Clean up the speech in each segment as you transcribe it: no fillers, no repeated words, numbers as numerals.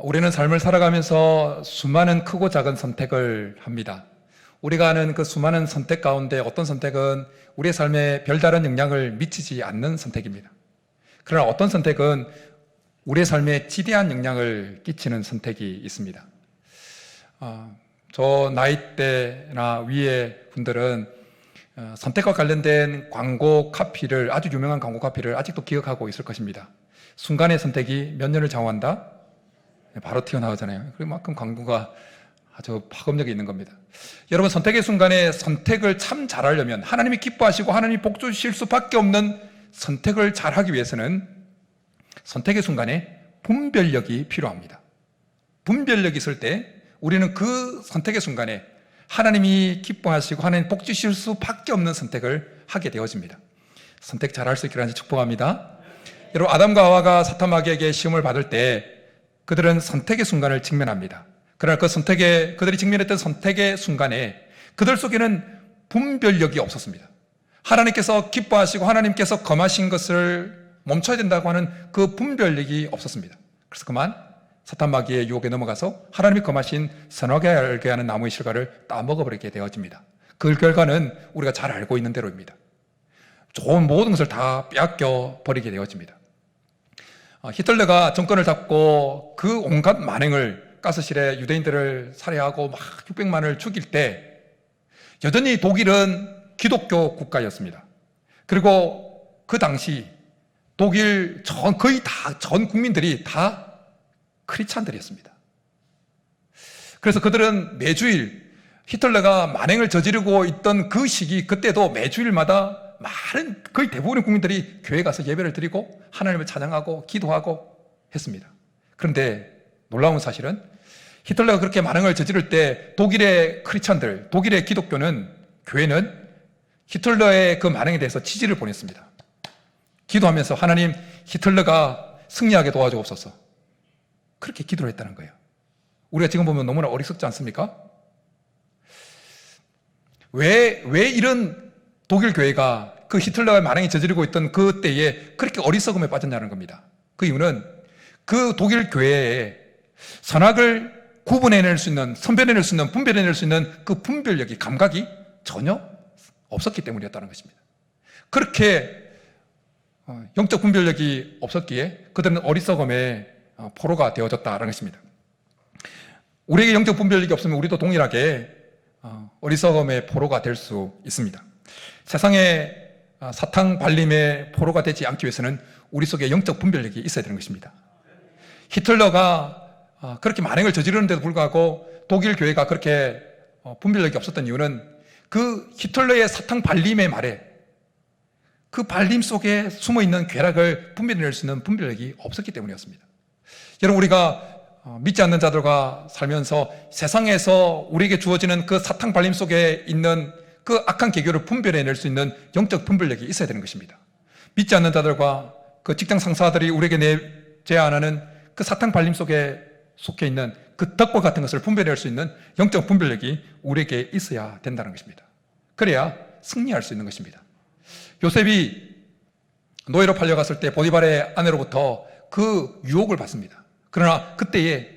우리는 삶을 살아가면서 수많은 크고 작은 선택을 합니다. 우리가 하는 그 수많은 선택 가운데 어떤 선택은 우리의 삶에 별다른 영향을 미치지 않는 선택입니다. 그러나 어떤 선택은 우리의 삶에 지대한 영향을 끼치는 선택이 있습니다. 저 나이대나 위의 분들은 선택과 관련된 광고 카피를, 아주 유명한 광고 카피를 아직도 기억하고 있을 것입니다. 순간의 선택이 몇 년을 좌우한다? 바로 튀어나오잖아요. 그만큼 광고가 아주 파급력이 있는 겁니다. 여러분, 선택의 순간에 선택을 참 잘하려면, 하나님이 기뻐하시고 하나님이 복 주실 수밖에 없는 선택을 잘하기 위해서는 선택의 순간에 분별력이 필요합니다. 분별력이 있을 때 우리는 그 선택의 순간에 하나님이 기뻐하시고 하나님 복 주실 수밖에 없는 선택을 하게 되어집니다. 선택 잘할 수 있기를 축복합니다. 여러분, 아담과 하와가 사탄 마귀에게 시험을 받을 때 그들은 선택의 순간을 직면합니다. 그러나 그들이 직면했던 선택의 순간에 그들 속에는 분별력이 없었습니다. 하나님께서 기뻐하시고 하나님께서 검하신 것을 멈춰야 된다고 하는 그 분별력이 없었습니다. 그래서 그만 사탄 마귀의 유혹에 넘어가서 하나님이 검하신 선하게 알게 하는 나무의 실과를 따먹어버리게 되어집니다. 그 결과는 우리가 잘 알고 있는 대로입니다. 좋은 모든 것을 다 빼앗겨 버리게 되어집니다. 히틀러가 정권을 잡고 그 온갖 만행을, 가스실에 유대인들을 살해하고 막 600만을 죽일 때 여전히 독일은 기독교 국가였습니다. 그리고 그 당시 독일 거의 다 전 국민들이 다 크리스찬들이었습니다. 그래서 그들은 매주일 히틀러가 만행을 저지르고 있던 그 시기, 그때도 매주일마다 많은, 거의 대부분의 국민들이 교회 가서 예배를 드리고 하나님을 찬양하고 기도하고 했습니다. 그런데 놀라운 사실은 히틀러가 그렇게 만행을 저지를 때 독일의 크리스찬들, 독일의 기독교는, 교회는 히틀러의 그 만행에 대해서 지지를 보냈습니다. 기도하면서 하나님, 히틀러가 승리하게 도와주옵소서, 그렇게 기도를 했다는 거예요. 우리가 지금 보면 너무나 어리석지 않습니까? 왜 이런 독일 교회가 그 히틀러의 만행이 저지르고 있던 그 때에 그렇게 어리석음에 빠졌냐는 겁니다. 그 이유는 그 독일 교회에 선악을 구분해낼 수 있는, 선별해낼 수 있는, 분별해낼 수 있는 그 분별력이, 감각이 전혀 없었기 때문이었다는 것입니다. 그렇게 영적 분별력이 없었기에 그들은 어리석음의 포로가 되어졌다는 것입니다. 우리에게 영적 분별력이 없으면 우리도 동일하게 어리석음의 포로가 될 수 있습니다. 세상에 사탕 발림의 포로가 되지 않기 위해서는 우리 속에 영적 분별력이 있어야 되는 것입니다. 히틀러가 그렇게 만행을 저지르는데도 불구하고 독일 교회가 그렇게 분별력이 없었던 이유는 그 히틀러의 사탕 발림의 말에, 그 발림 속에 숨어있는 괴락을 분별해낼 수 있는 분별력이 없었기 때문이었습니다. 여러분, 우리가 믿지 않는 자들과 살면서 세상에서 우리에게 주어지는 그 사탕 발림 속에 있는 그 악한 계교를 분별해낼 수 있는 영적 분별력이 있어야 되는 것입니다. 믿지 않는 자들과 그 직장 상사들이 우리에게 제안하는 그 사탕 발림 속에 속해 있는 그 덕과 같은 것을 분별할 수 있는 영적 분별력이 우리에게 있어야 된다는 것입니다. 그래야 승리할 수 있는 것입니다. 요셉이 노예로 팔려갔을 때 보디발의 아내로부터 그 유혹을 받습니다. 그러나 그때에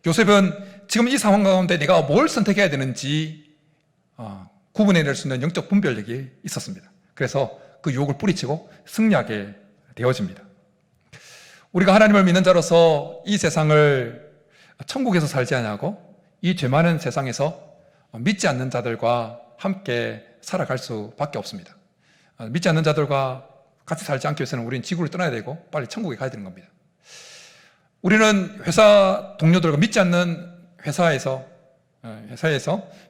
요셉은 지금 이 상황 가운데 내가 뭘 선택해야 되는지 구분해낼 수 있는 영적 분별력이 있었습니다. 그래서 그 유혹을 뿌리치고 승리하게 되어집니다. 우리가 하나님을 믿는 자로서 이 세상을 천국에서 살지 않냐고, 이 죄 많은 세상에서 믿지 않는 자들과 함께 살아갈 수밖에 없습니다. 믿지 않는 자들과 같이 살지 않기 위해서는 우리는 지구를 떠나야 되고 빨리 천국에 가야 되는 겁니다. 우리는 회사 동료들과, 믿지 않는 회사에서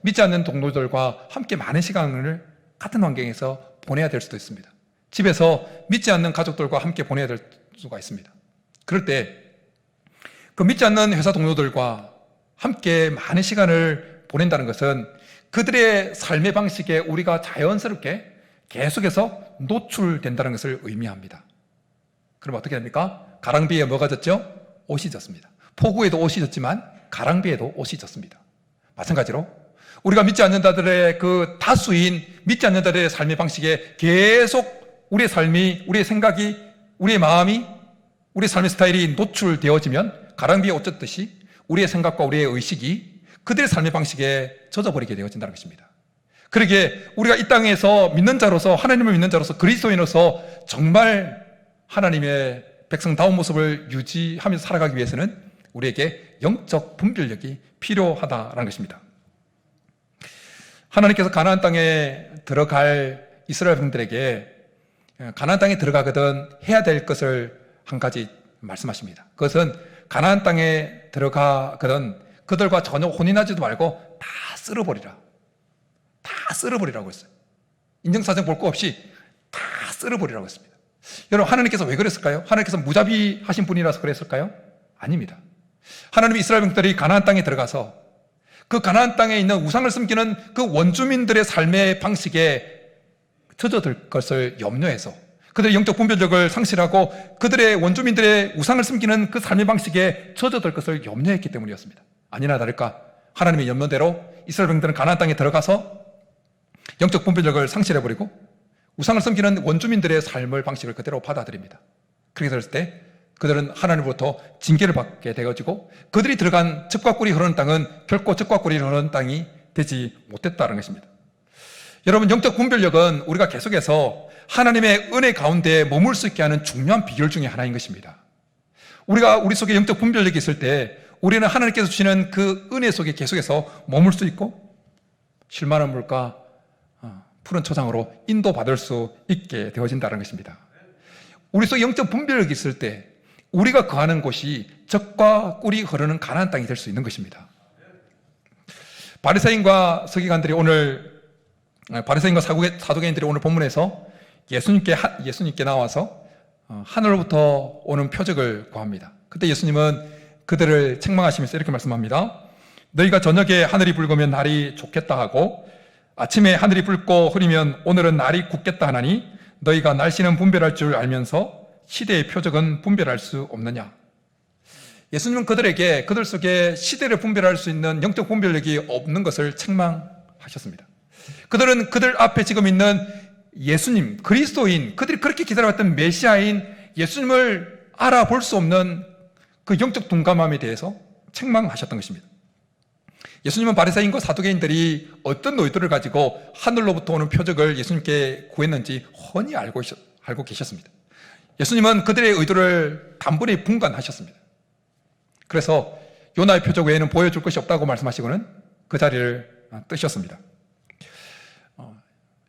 믿지 않는 동료들과 함께 많은 시간을 같은 환경에서 보내야 될 수도 있습니다. 집에서 믿지 않는 가족들과 함께 보내야 될 수가 있습니다. 그럴 때 그 믿지 않는 회사 동료들과 함께 많은 시간을 보낸다는 것은 그들의 삶의 방식에 우리가 자연스럽게 계속해서 노출된다는 것을 의미합니다. 그럼 어떻게 됩니까? 가랑비에 뭐가 졌죠? 옷이 졌습니다. 폭우에도 옷이 졌지만 가랑비에도 옷이 졌습니다. 마찬가지로 우리가 믿지 않는 자들의 그 다수인 믿지 않는 자들의 삶의 방식에 계속 우리의 삶이, 우리의 생각이, 우리의 마음이, 우리의 삶의 스타일이 노출되어지면 가랑비에 옷 졌듯이 우리의 생각과 우리의 의식이 그들의 삶의 방식에 젖어버리게 되어진다는 것입니다. 그러기에 우리가 이 땅에서 믿는 자로서, 하나님을 믿는 자로서, 그리스도인으로서 정말 하나님의 백성다운 모습을 유지하면서 살아가기 위해서는 우리에게 영적 분별력이 필요하다는 것입니다. 하나님께서 가나안 땅에 들어갈 이스라엘 백성들에게 가나안 땅에 들어가거든 해야 될 것을 한 가지 말씀하십니다. 그것은 가나안 땅에 들어가거든 그들과 전혀 혼인하지도 말고 다 쓸어버리라. 다 쓸어버리라고 했어요. 인정사정 볼 거 없이 다 쓸어버리라고 했습니다. 여러분, 하나님께서 왜 그랬을까요? 하나님께서 무자비하신 분이라서 그랬을까요? 아닙니다. 하나님이 이스라엘 백성들이 가나안 땅에 들어가서 그 가나안 땅에 있는 우상을 섬기는 그 원주민들의 삶의 방식에 젖어들 것을 염려해서 그들의 영적 분별력을 상실하고 그들의 원주민들의 우상을 섬기는 그 삶의 방식에 젖어들 것을 염려했기 때문이었습니다. 아니나 다를까 하나님의 염려대로 이스라엘 백성들은 가나안 땅에 들어가서 영적 분별력을 상실해버리고 우상을 섬기는 원주민들의 삶의 방식을 그대로 받아들입니다. 그렇게 됐을 때 그들은 하나님으로부터 징계를 받게 되어지고 그들이 들어간 즙과 꿀이 흐르는 땅은 결코 즙과 꿀이 흐르는 땅이 되지 못했다는 것입니다. 여러분, 영적 분별력은 우리가 계속해서 하나님의 은혜 가운데 머물 수 있게 하는 중요한 비결 중에 하나인 것입니다. 우리가 우리 속에 영적 분별력이 있을 때 우리는 하나님께서 주시는 그 은혜 속에 계속해서 머물 수 있고 실만한 물과 푸른 초장으로 인도받을 수 있게 되어진다는 것입니다. 우리 속에 영적 분별력이 있을 때 우리가 거하는 곳이 젖과 꿀이 흐르는 가나안 땅이 될 수 있는 것입니다. 바리새인과 서기관들이 오늘 바리새인과 사두개인들이 오늘 본문에서 예수님께 나와서 하늘로부터 오는 표적을 구합니다. 그때 예수님은 그들을 책망하시면서 이렇게 말씀합니다. 너희가 저녁에 하늘이 붉으면 날이 좋겠다 하고 아침에 하늘이 붉고 흐리면 오늘은 날이 굳겠다 하나니 너희가 날씨는 분별할 줄 알면서 시대의 표적은 분별할 수 없느냐. 예수님은 그들에게 그들 속에 시대를 분별할 수 있는 영적 분별력이 없는 것을 책망하셨습니다. 그들은 그들 앞에 지금 있는 예수님, 그리스도인, 그들이 그렇게 기다려왔던 메시아인 예수님을 알아볼 수 없는 그 영적 둔감함에 대해서 책망하셨던 것입니다. 예수님은 바리새인과 사두개인들이 어떤 의도를 가지고 하늘로부터 오는 표적을 예수님께 구했는지 훤히 알고 계셨습니다. 예수님은 그들의 의도를 단번에 분간하셨습니다. 그래서 요나의 표적 외에는 보여줄 것이 없다고 말씀하시고는 그 자리를 뜨셨습니다.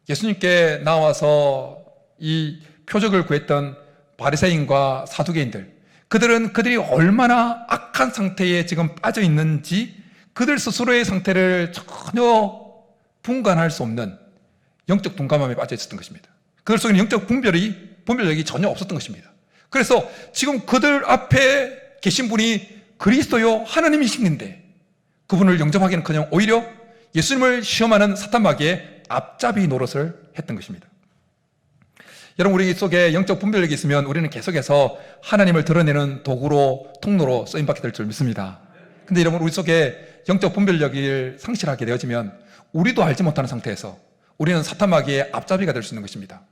예수님께 나와서 이 표적을 구했던 바리새인과 사두개인들, 그들이 얼마나 악한 상태에 지금 빠져 있는지 그들 스스로의 상태를 전혀 분간할 수 없는 영적 둔감함에 빠져 있었던 것입니다. 그들 속에는 영적 분별력이 전혀 없었던 것입니다. 그래서 지금 그들 앞에 계신 분이 그리스도요 하나님이신데 그분을 영접하기는커녕 오히려 예수님을 시험하는 사탄 마귀의 앞잡이 노릇을 했던 것입니다. 여러분, 우리 속에 영적 분별력이 있으면 우리는 계속해서 하나님을 드러내는 도구로, 통로로 쓰임받게 될 줄 믿습니다. 근데 여러분, 우리 속에 영적 분별력을 상실하게 되어지면 우리도 알지 못하는 상태에서 우리는 사탄 마귀의 앞잡이가 될 수 있는 것입니다.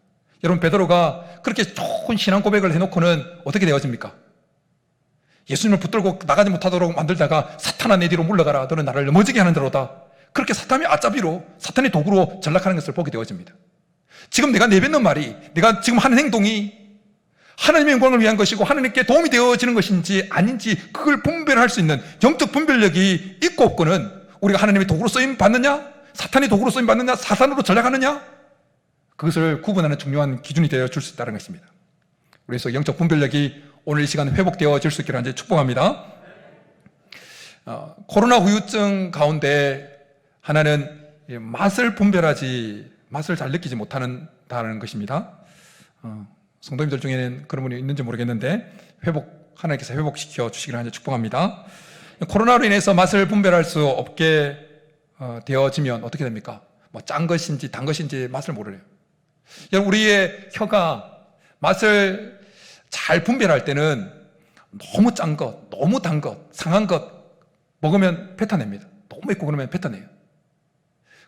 여러분, 베드로가 그렇게 좋은 신앙 고백을 해놓고는 어떻게 되어집니까? 예수님을 붙들고 나가지 못하도록 만들다가 사탄아 내 뒤로 물러가라, 너는 나를 넘어지게 하는 대로다. 그렇게 사탄의 앞잡이로, 사탄의 도구로 전락하는 것을 보게 되어집니다. 지금 내가 내뱉는 말이, 내가 지금 하는 행동이 하나님의 영광을 위한 것이고 하나님께 도움이 되어지는 것인지 아닌지 그걸 분별할 수 있는 영적 분별력이 있고 없고는 우리가 하나님의 도구로 쓰임 받느냐, 사탄의 도구로 쓰임 받느냐, 사탄으로 전락하느냐, 그것을 구분하는 중요한 기준이 되어 줄 수 있다는 것입니다. 그래서 영적 분별력이 오늘 이 시간에 회복되어질 수 있기를 축복합니다. 코로나 후유증 가운데 하나는 맛을 잘 느끼지 못한다는 것입니다. 성도님들 중에는 그런 분이 있는지 모르겠는데 하나님께서 회복시켜 주시기를 축복합니다. 코로나로 인해서 맛을 분별할 수 없게 되어지면 어떻게 됩니까? 짠 것인지 단 것인지 맛을 모르래요. 여러분, 우리의 혀가 맛을 잘 분별할 때는 너무 짠 것, 너무 단 것, 상한 것 먹으면 뱉어냅니다. 너무 맵고 그러면 뱉어내요.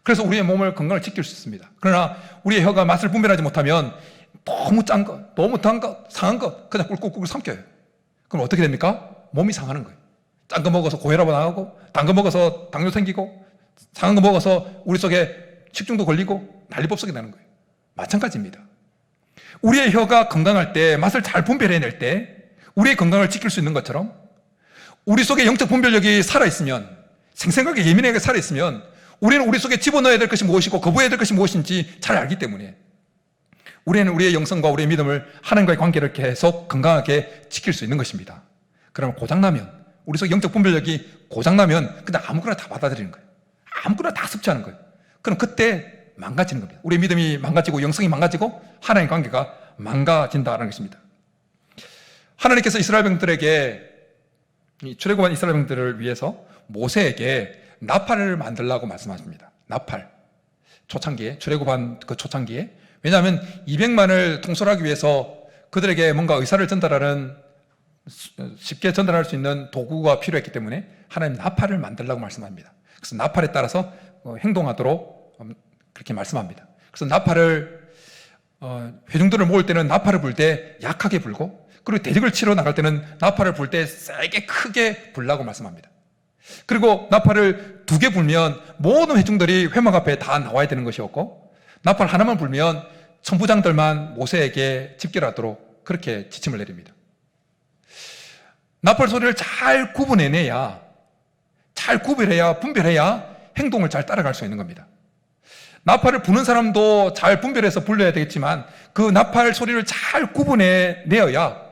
그래서 우리의 몸을 건강을 지킬 수 있습니다. 그러나 우리의 혀가 맛을 분별하지 못하면 너무 짠 것, 너무 단 것, 상한 것 그냥 꿀꿀꿀 삼켜요. 그럼 어떻게 됩니까? 몸이 상하는 거예요. 짠 거 먹어서 고혈압 나가고, 단 거 먹어서 당뇨 생기고, 상한 거 먹어서 우리 속에 식중독 걸리고 난리법석이 나는 거예요. 마찬가지입니다. 우리의 혀가 건강할 때, 맛을 잘 분별해낼 때 우리의 건강을 지킬 수 있는 것처럼 우리 속에 영적 분별력이 살아있으면, 생생하게 예민하게 살아있으면 우리는 우리 속에 집어넣어야 될 것이 무엇이고 거부해야 될 것이 무엇인지 잘 알기 때문에 우리는 우리의 영성과 우리의 믿음을 하나님과의 관계를 계속 건강하게 지킬 수 있는 것입니다. 그러면 고장나면, 우리 속에 영적 분별력이 고장나면 그냥 아무거나 다 받아들이는 거예요. 아무거나 다 섭취하는 거예요. 그럼 그때 망가지는 겁니다. 우리의 믿음이 망가지고 영성이 망가지고 하나님의 관계가 망가진다는 것입니다. 하나님께서 이스라엘 백성들에게, 출애굽한 이스라엘 백성들을 위해서 모세에게 나팔을 만들라고 말씀하십니다. 나팔. 초창기에, 출애굽한 그 초창기에. 왜냐하면 200만을 통솔하기 위해서 그들에게 뭔가 의사를 전달하는, 쉽게 전달할 수 있는 도구가 필요했기 때문에 하나님 나팔을 만들라고 말씀합니다. 그래서 나팔에 따라서 행동하도록 그렇게 말씀합니다. 그래서 나팔을, 회중들을 모을 때는 나팔을 불 때 약하게 불고, 그리고 대적을 치러 나갈 때는 나팔을 불 때 세게 크게 불라고 말씀합니다. 그리고 나팔을 2개 불면 모든 회중들이 회막 앞에 다 나와야 되는 것이었고, 나팔 하나만 불면 천부장들만 모세에게 집결하도록 그렇게 지침을 내립니다. 나팔 소리를 잘 구분해내야, 잘 구별해야, 분별해야 행동을 잘 따라갈 수 있는 겁니다. 나팔을 부는 사람도 잘 분별해서 불려야 되겠지만 그 나팔 소리를 잘 구분해내어야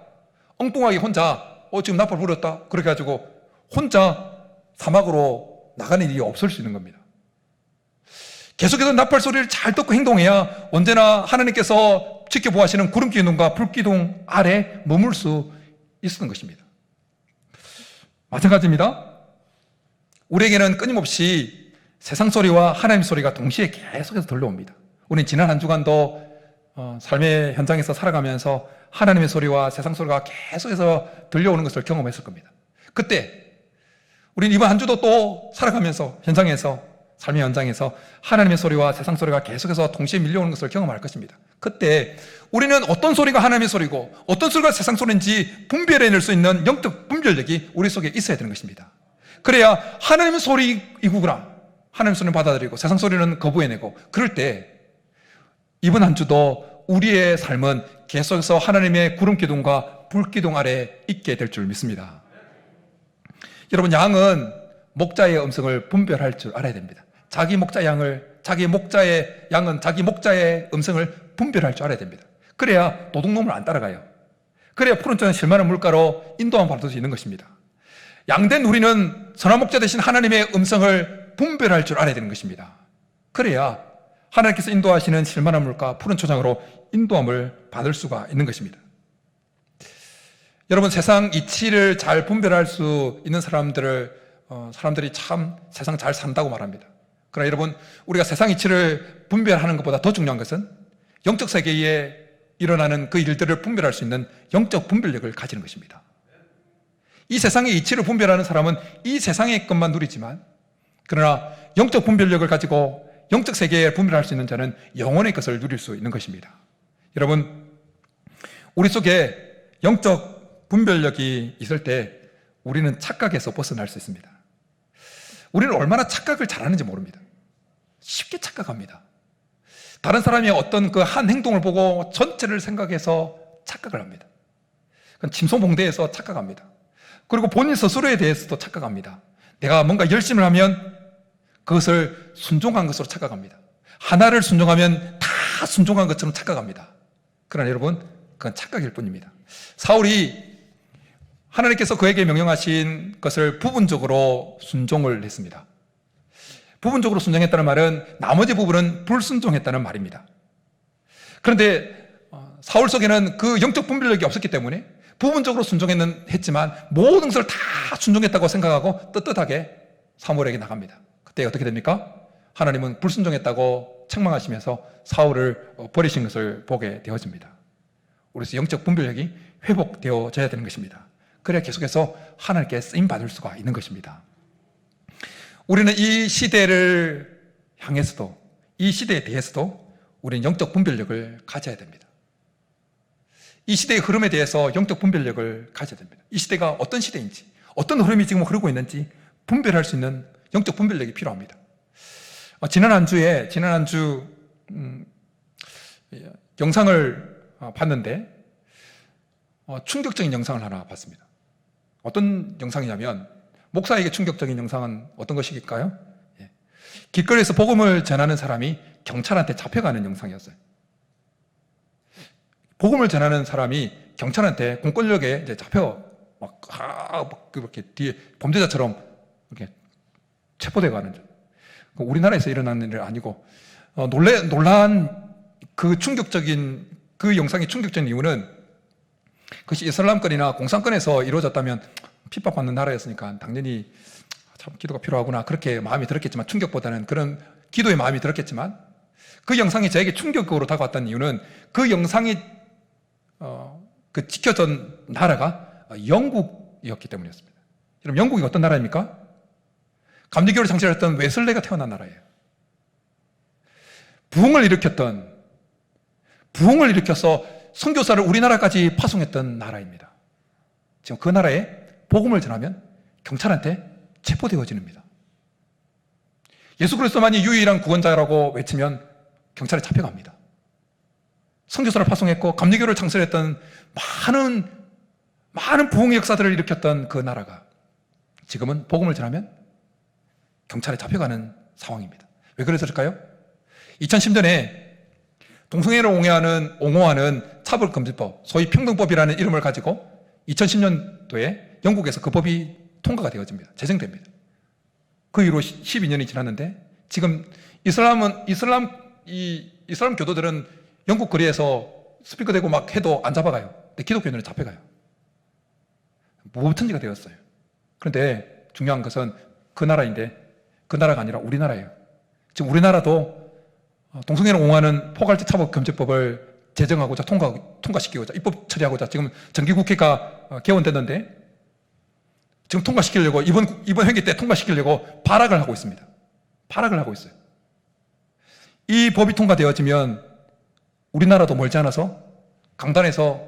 엉뚱하게 혼자 지금 나팔 불었다 그렇게 가지고 혼자 사막으로 나가는 일이 없을 수 있는 겁니다. 계속해서 나팔 소리를 잘 듣고 행동해야 언제나 하나님께서 지켜보시는 구름기둥과 불기둥 아래 머물 수 있었던 것입니다. 마찬가지입니다. 우리에게는 끊임없이 세상 소리와 하나님 소리가 동시에 계속해서 들려옵니다. 우리는 지난 한 주간도 삶의 현장에서 살아가면서 하나님의 소리와 세상 소리가 계속해서 들려오는 것을 경험했을 겁니다. 그때 우리는 이번 한 주도 또 살아가면서 현장에서, 삶의 현장에서 하나님의 소리와 세상 소리가 계속해서 동시에 밀려오는 것을 경험할 것입니다. 그때 우리는 어떤 소리가 하나님의 소리고 어떤 소리가 세상 소리인지 분별해낼 수 있는 영적 분별력이 우리 속에 있어야 되는 것입니다. 그래야 하나님의 소리이구나, 하나님의 소리는 받아들이고 세상 소리는 거부해내고, 그럴 때 이번 한 주도 우리의 삶은 계속해서 하나님의 구름기둥과 불기둥 아래 있게 될 줄 믿습니다. 여러분, 양은 목자의 음성을 분별할 줄 알아야 됩니다. 자기 목자의 양은 자기 목자의 음성을 분별할 줄 알아야 됩니다. 그래야 도둑놈을 안 따라가요. 그래야 푸른 쪽에 실만한 물가로 인도함을 받을 수 있는 것입니다. 양된 우리는 선한 목자 대신 하나님의 음성을 분별할 줄 알아야 되는 것입니다. 그래야 하나님께서 인도하시는 실만한 물가, 푸른 초장으로 인도함을 받을 수가 있는 것입니다. 여러분, 세상 이치를 잘 분별할 수 있는 사람들이 참 세상 잘 산다고 말합니다. 그러나 여러분, 우리가 세상 이치를 분별하는 것보다 더 중요한 것은 영적 세계에 일어나는 그 일들을 분별할 수 있는 영적 분별력을 가지는 것입니다. 이 세상의 이치를 분별하는 사람은 이 세상의 것만 누리지만, 그러나 영적 분별력을 가지고 영적 세계에 분별할 수 있는 자는 영혼의 것을 누릴 수 있는 것입니다. 여러분, 우리 속에 영적 분별력이 있을 때 우리는 착각에서 벗어날 수 있습니다. 우리는 얼마나 착각을 잘하는지 모릅니다. 쉽게 착각합니다. 다른 사람이 어떤 그 한 행동을 보고 전체를 생각해서 착각을 합니다. 그건 침소봉대에서 착각합니다. 그리고 본인 스스로에 대해서도 착각합니다. 내가 뭔가 열심을 하면 그것을 순종한 것으로 착각합니다. 하나를 순종하면 다 순종한 것처럼 착각합니다. 그러나 여러분, 그건 착각일 뿐입니다. 사울이 하나님께서 그에게 명령하신 것을 부분적으로 순종을 했습니다. 부분적으로 순종했다는 말은 나머지 부분은 불순종했다는 말입니다. 그런데 사울 속에는 그 영적 분별력이 없었기 때문에 부분적으로 순종했지만 모든 것을 다 순종했다고 생각하고 떳떳하게 사무엘에게 나갑니다. 그때 어떻게 됩니까? 하나님은 불순종했다고 책망하시면서 사울을 버리신 것을 보게 되어집니다. 우리서 영적 분별력이 회복되어져야 되는 것입니다. 그래야 계속해서 하나님께 쓰임받을 수가 있는 것입니다. 우리는 이 시대를 향해서도, 이 시대에 대해서도 우리는 영적 분별력을 가져야 됩니다. 이 시대의 흐름에 대해서 영적 분별력을 가져야 됩니다. 이 시대가 어떤 시대인지, 어떤 흐름이 지금 흐르고 있는지 분별할 수 있는 영적 분별력이 필요합니다. 지난 한 주 영상을 봤는데 충격적인 영상을 하나 봤습니다. 어떤 영상이냐면, 목사에게 충격적인 영상은 어떤 것일까요? 길거리에서 복음을 전하는 사람이 경찰한테 잡혀가는 영상이었어요. 복음을 전하는 사람이 경찰한테 공권력에 이제 잡혀 막 그렇게 뒤에 범죄자처럼 이렇게 체포돼 가는 줄. 우리나라에서 일어나는 일 아니고, 놀란 그 충격적인 그 영상이 충격적인 이유는, 그것이 이슬람권이나 공산권에서 이루어졌다면 핍박받는 나라였으니까 당연히 참 기도가 필요하구나 그렇게 마음이 들었겠지만, 충격보다는 그런 기도의 마음이 들었겠지만, 그 영상이 저에게 충격적으로 다가왔던 이유는 그 영상이 그 지켜진 나라가 영국이었기 때문이었습니다. 여러분, 영국이 어떤 나라입니까? 감리교를 창시했던 웨슬레가 태어난 나라예요. 부흥을 일으켜서 선교사를 우리나라까지 파송했던 나라입니다. 지금 그 나라에 복음을 전하면 경찰한테 체포되어집니다. 예수 그리스도만이 유일한 구원자라고 외치면 경찰에 잡혀갑니다. 선교사를 파송했고 감리교를 창설했던 많은 부흥의 역사들을 일으켰던 그 나라가 지금은 복음을 전하면 경찰에 잡혀가는 상황입니다. 왜 그랬을까요? 2010년에 동성애를 옹호하는 차별금지법, 소위 평등법이라는 이름을 가지고 2010년도에 영국에서 그 법이 통과가 되어집니다. 제정됩니다. 그 이후로 12년이 지났는데, 지금 이슬람 교도들은 영국 거리에서 스피커되고 막 해도 안 잡아가요. 근데 기독교인들은 잡혀가요. 무법천지가 되었어요. 그런데 중요한 것은 그 나라인데, 그 나라가 아니라 우리나라예요. 지금 우리나라도 동성애를 옹호하는 포괄적 차별금지법을 제정하고자 통과시키고자 입법 처리하고자 지금 정기국회가 개원됐는데, 지금 통과시키려고 이번 회기 때 통과시키려고 발악을 하고 있습니다. 발악을 하고 있어요. 이 법이 통과되어지면 우리나라도 멀지 않아서 강단에서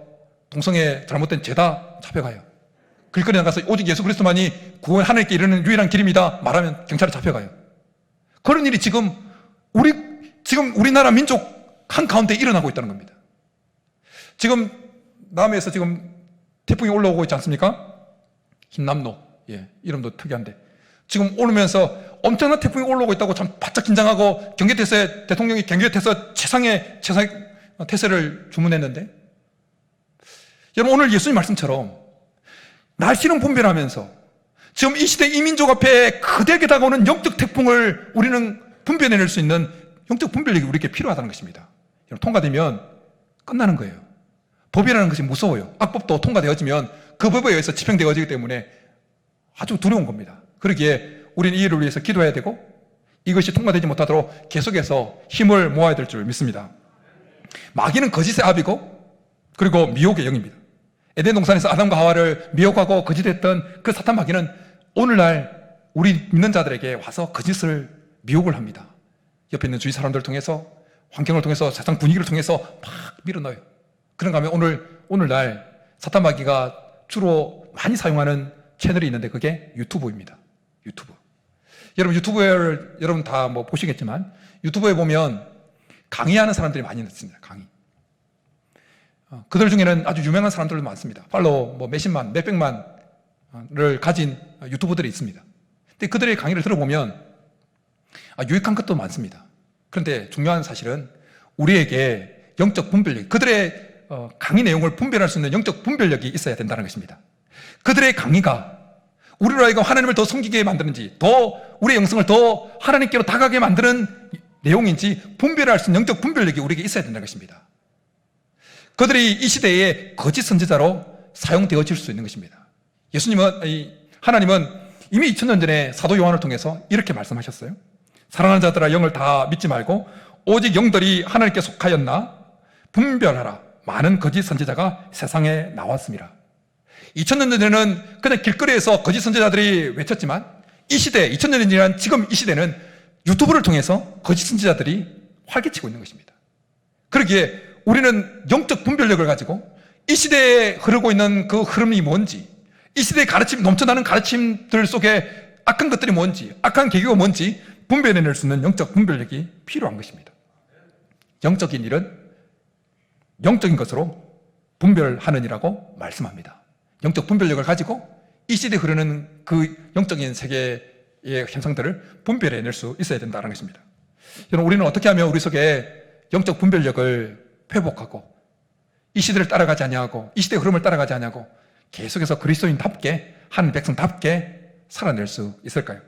동성애 잘못된 죄다 잡혀가요. 길거리 나가서 오직 예수 그리스도만이 구원 하나님께 이르는 유일한 길입니다 말하면 경찰에 잡혀가요. 그런 일이 지금 우리나라 민족 한가운데 일어나고 있다는 겁니다. 지금 남해에서 지금 태풍이 올라오고 있지 않습니까? 흰남노, 이름도 특이한데, 지금 오르면서 엄청난 태풍이 올라오고 있다고 참 바짝 긴장하고 대통령이 경계태세 최상의 태세를 주문했는데, 여러분, 오늘 예수님 말씀처럼 날씨는 분별하면서 지금 이 시대 이민족 앞에 그대에게 다가오는 영적 태풍을 우리는 분별해낼 수 있는 영적 분별력이 우리에게 필요하다는 것입니다. 여러분, 통과되면 끝나는 거예요. 법이라는 것이 무서워요. 악법도 통과되어지면 그 법에 의해서 집행되어지기 때문에 아주 두려운 겁니다. 그러기에 우리는 이 일을 위해서 기도해야 되고, 이것이 통과되지 못하도록 계속해서 힘을 모아야 될 줄 믿습니다. 마귀는 거짓의 압이고 그리고 미혹의 영입니다. 에덴 동산에서 아담과 하와를 미혹하고 거짓했던 그 사탄 마귀는 오늘날 우리 믿는 자들에게 와서 거짓을 미혹을 합니다. 옆에 있는 주위 사람들을 통해서, 환경을 통해서, 세상 분위기를 통해서 막 밀어넣어요. 그런가 하면 오늘날 사탄 마귀가 주로 많이 사용하는 채널이 있는데, 그게 유튜브입니다. 유튜브. 여러분, 유튜브를 여러분 다 뭐 보시겠지만, 유튜브에 보면 강의하는 사람들이 많이 있습니다. 강의. 그들 중에는 아주 유명한 사람들도 많습니다. 팔로워 뭐 몇십만, 몇백만을 가진 유튜버들이 있습니다. 근데 그들의 강의를 들어보면 유익한 것도 많습니다. 그런데 중요한 사실은 우리에게 영적 분별력, 그들의 강의 내용을 분별할 수 있는 영적 분별력이 있어야 된다는 것입니다. 그들의 강의가 우리로 하여금 하나님을 더 섬기게 만드는지, 더 우리의 영성을 더 하나님께로 다가가게 만드는 내용인지 분별할 수 있는 영적 분별력이 우리에게 있어야 된다는 것입니다. 그들이 이 시대에 거짓 선지자로 사용되어질 수 있는 것입니다. 하나님은 이미 2000년 전에 사도 요한을 통해서 이렇게 말씀하셨어요. 사랑하는 자들아, 영을 다 믿지 말고 오직 영들이 하나님께 속하였나 분별하라. 많은 거짓 선지자가 세상에 나왔습니다. 2000년 전에는 그냥 길거리에서 거짓 선지자들이 외쳤지만, 이 시대, 2000년이 지난 지금 이 시대는 유튜브를 통해서 거짓 선지자들이 활개치고 있는 것입니다. 그러기에 우리는 영적 분별력을 가지고 이 시대에 흐르고 있는 그 흐름이 뭔지, 이 시대의 가르침, 넘쳐나는 가르침들 속에 악한 것들이 뭔지, 악한 계교가 뭔지 분별해낼 수 있는 영적 분별력이 필요한 것입니다. 영적인 일은 영적인 것으로 분별하느니라고 말씀합니다. 영적 분별력을 가지고 이 시대에 흐르는 그 영적인 세계의 현상들을 분별해낼 수 있어야 된다는 것입니다. 여러분, 우리는 어떻게 하면 우리 속에 영적 분별력을 회복하고 이 시대를 따라가지 아니하고 이 시대의 흐름을 따라가지 아니하고 계속해서 그리스도인답게, 하나님 백성답게 살아낼 수 있을까요?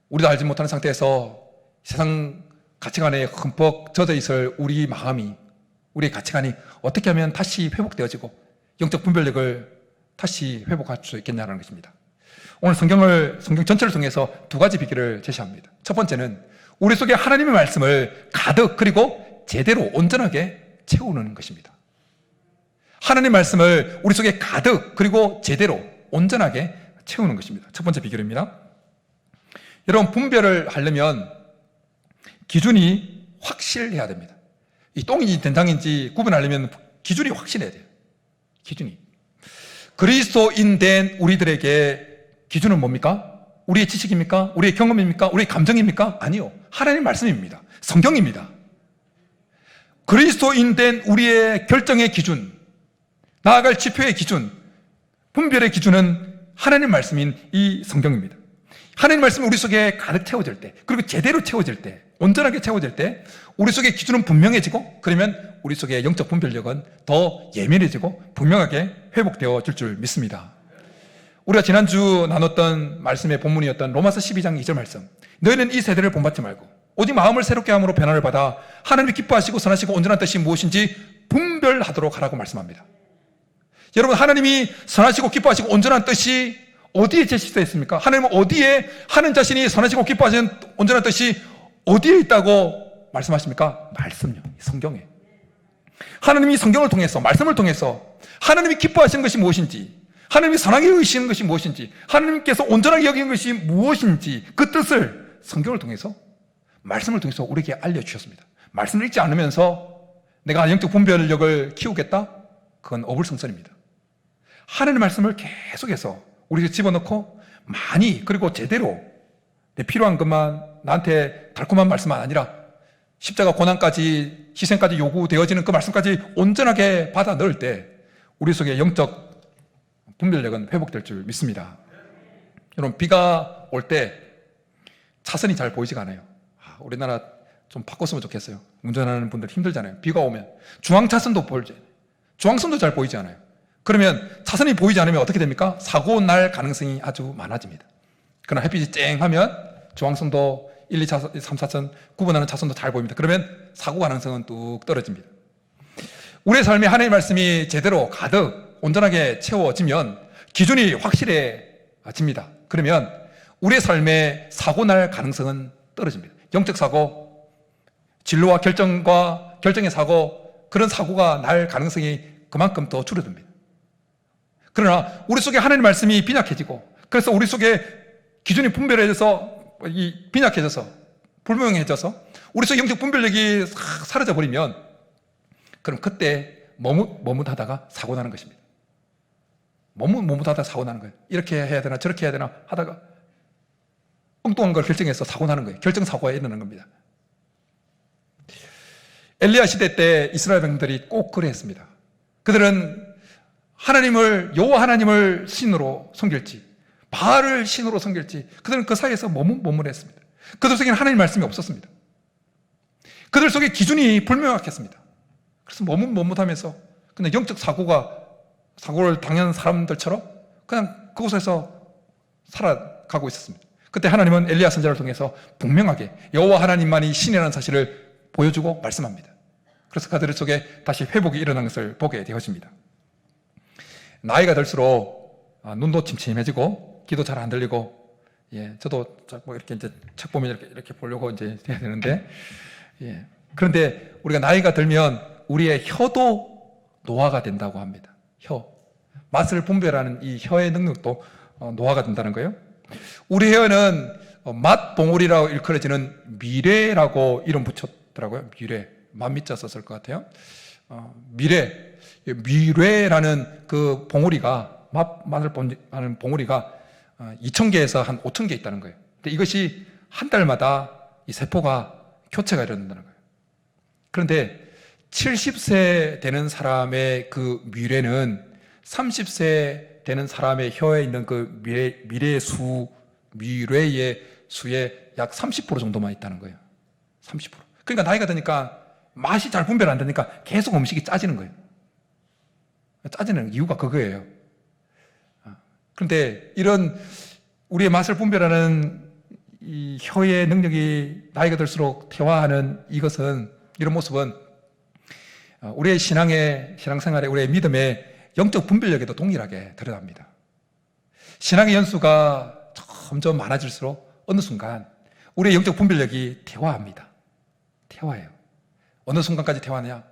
우리도 알지 못하는 상태에서 세상 가치관에 흠뻑 젖어 있을 우리 마음이, 우리의 가치관이 어떻게 하면 다시 회복되어지고 영적 분별력을 다시 회복할 수 있겠냐는 것입니다. 오늘 성경 전체를 통해서 두 가지 비결을 제시합니다. 첫 번째는 우리 속에 하나님의 말씀을 가득 그리고 제대로 온전하게 채우는 것입니다. 하나님의 말씀을 우리 속에 가득 그리고 제대로 온전하게 채우는 것입니다. 첫 번째 비결입니다. 여러분, 분별을 하려면 기준이 확실해야 됩니다. 이 똥인지 된장인지 구분하려면 기준이 확실해야 돼요. 기준이. 그리스도인 된 우리들에게 기준은 뭡니까? 우리의 지식입니까? 우리의 경험입니까? 우리의 감정입니까? 아니요. 하나님의 말씀입니다. 성경입니다. 그리스도인 된 우리의 결정의 기준, 나아갈 지표의 기준, 분별의 기준은 하나님의 말씀인 이 성경입니다. 하나님의 말씀이 우리 속에 가득 채워질 때, 그리고 제대로 채워질 때, 온전하게 채워질 때 우리 속의 기준은 분명해지고, 그러면 우리 속의 영적 분별력은 더 예민해지고 분명하게 회복되어질 줄 믿습니다. 우리가 지난주 나눴던 말씀의 본문이었던 로마서 12장 2절 말씀, 너희는 이 세대를 본받지 말고 오직 마음을 새롭게 함으로 변화를 받아 하나님이 기뻐하시고 선하시고 온전한 뜻이 무엇인지 분별하도록 하라고 말씀합니다. 여러분, 하나님이 선하시고 기뻐하시고 온전한 뜻이 어디에 제시되어 있습니까? 하나님은 어디에, 하나님 자신이 선하시고 기뻐하시는 온전한 뜻이 어디에 있다고 말씀하십니까? 말씀요, 성경에. 하나님이 성경을 통해서, 말씀을 통해서 하나님이 기뻐하시는 것이 무엇인지, 하나님이 선하게 여기시는 것이 무엇인지, 하나님께서 온전하게 여기는 것이 무엇인지 그 뜻을 성경을 통해서, 말씀을 통해서 우리에게 알려주셨습니다. 말씀을 읽지 않으면서 내가 영적 분별력을 키우겠다? 그건 어불성설입니다. 하나님의 말씀을 계속해서 우리가 집어넣고 많이, 그리고 제대로 내 필요한 것만, 나한테 달콤한 말씀만 아니라 십자가 고난까지, 희생까지 요구되어지는 그 말씀까지 온전하게 받아 넣을 때 우리 속에 영적 분별력은 회복될 줄 믿습니다. 여러분, 비가 올 때 차선이 잘 보이지가 않아요. 우리나라 좀 바꿨으면 좋겠어요. 운전하는 분들 힘들잖아요. 비가 오면 중앙차선도 보이지, 중앙선도 잘 보이지 않아요. 그러면 차선이 보이지 않으면 어떻게 됩니까? 사고 날 가능성이 아주 많아집니다. 그러나 햇빛이 쨍하면 중앙선도 1, 2차선, 3차선 구분하는 차선도 잘 보입니다. 그러면 사고 가능성은 뚝 떨어집니다. 우리의 삶에 하나님의 말씀이 제대로 가득 온전하게 채워지면 기준이 확실해집니다. 그러면 우리의 삶에 사고 날 가능성은 떨어집니다. 영적 사고, 진로와 결정의 사고, 그런 사고가 날 가능성이 그만큼 더 줄어듭니다. 그러나 우리 속에 하나님의 말씀이 빈약해지고, 그래서 우리 속에 기준이 분별해져서, 빈약해져서, 불명해져서 우리 속에 영적 분별력이 사라져 버리면, 그럼 그때 머뭇하다가 사고 나는 것입니다. 머뭇하다가 사고 나는 거예요. 이렇게 해야 되나 저렇게 해야 되나 하다가 엉뚱한 걸 결정해서 사고 나는 거예요. 결정사고가 일어나는 겁니다. 엘리야 시대 때 이스라엘 백성들이 꼭 그랬습니다. 그들은 여호와 하나님을 신으로 섬길지 바알을 신으로 섬길지 그들은 그 사이에서 머뭇했습니다. 그들 속에는 하나님 말씀이 없었습니다. 그들 속에 기준이 불명확했습니다. 그래서 머뭇하면서 그냥 영적 사고를 당한 사람들처럼 그냥 그곳에서 살아가고 있었습니다. 그때 하나님은 엘리야 선지자를 통해서 분명하게 여호와 하나님만이 신이라는 사실을 보여주고 말씀합니다. 그래서 그들 속에 다시 회복이 일어난 것을 보게 되어집니다. 나이가 들수록 눈도 침침해지고 귀도 잘 안 들리고, 저도 뭐 이렇게 이제 책 보면 이렇게 보려고 이제 해야 되는데, 그런데 우리가 나이가 들면 우리의 혀도 노화가 된다고 합니다. 맛을 분별하는 이 혀의 능력도 노화가 된다는 거예요. 우리 혀는 맛봉우리라고 일컬어지는 미뢰라고 이름 붙였더라고요. 미뢰, 맛미자 썼을 것 같아요. 미래라는 그 봉우리가, 맛을 하는 봉우리가 2,000개에서 한 5,000개 있다는 거예요. 근데 이것이 한 달마다 이 세포가 교체가 일어난다는 거예요. 그런데 70세 되는 사람의 그 미래는 30세 되는 사람의 혀에 있는 그 미래의 수의 약 30% 정도만 있다는 거예요. 30%. 그러니까 나이가 드니까 맛이 잘 분별 안 되니까 계속 음식이 짜지는 거예요. 짜지는 이유가 그거예요. 그런데 이런 우리의 맛을 분별하는 이 혀의 능력이 나이가 들수록 퇴화하는 이런 모습은 우리의 신앙생활에, 우리의 믿음의 영적 분별력에도 동일하게 드러납니다. 신앙의 연수가 점점 많아질수록 어느 순간 우리의 영적 분별력이 퇴화합니다. 퇴화해요. 어느 순간까지 퇴화하느냐?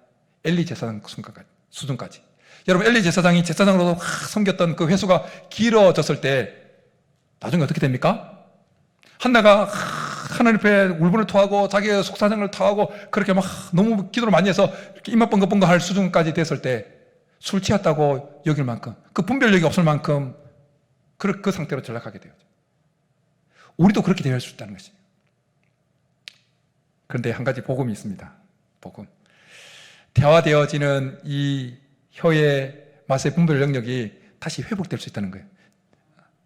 엘리 제사장 수준까지. 여러분, 엘리 제사장이 제사장으로 섬겼던 그 횟수가 길어졌을 때 나중에 어떻게 됩니까? 한나가 하나님 앞에 울분을 토하고 자기의 속사정을 토하고 그렇게 막 너무 기도를 많이 해서 이렇게 입맛 뻥긋뻥긋 할 수준까지 됐을 때 술 취했다고 여길 만큼, 그 분별력이 없을 만큼 그 상태로 전락하게 되죠. 우리도 그렇게 될 수 있다는 것이에요. 그런데 한 가지 복음이 있습니다. 복음. 퇴화되어지는 이 혀의 맛의 분별 능력이 다시 회복될 수 있다는 거예요.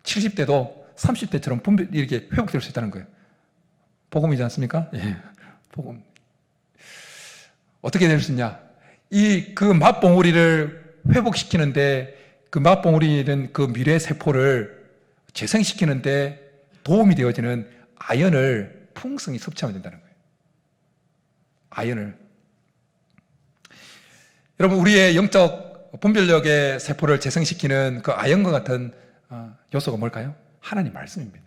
70대도 30대처럼 이렇게 회복될 수 있다는 거예요. 복음이지 않습니까? 예. 복음. 어떻게 될 수 있냐? 그 맛봉우리를 회복시키는데, 그 맛봉우리는 그 미래 세포를 재생시키는데 도움이 되어지는 아연을 풍성히 섭취하면 된다는 거예요. 아연을. 여러분, 우리의 영적 분별력의 세포를 재생시키는 그 아연과 같은 요소가 뭘까요? 하나님 말씀입니다.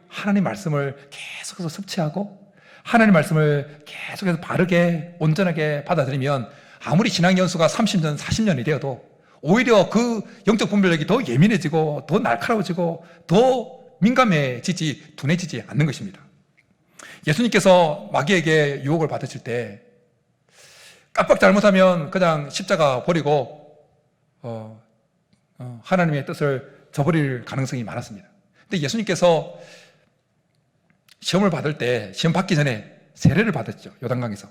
하나님 말씀을 계속해서 섭취하고 하나님 말씀을 계속해서 바르게 온전하게 받아들이면 아무리 신앙 연수가 30년, 40년이 되어도 오히려 그 영적 분별력이 더 예민해지고 더 날카로워지고 더 민감해지지, 둔해지지 않는 것입니다. 예수님께서 마귀에게 유혹을 받으실 때 깜빡 잘못하면 그냥 십자가 버리고 하나님의 뜻을 저버릴 가능성이 많았습니다. 근데 예수님께서 시험을 받을 때, 시험 받기 전에 세례를 받았죠. 요단강에서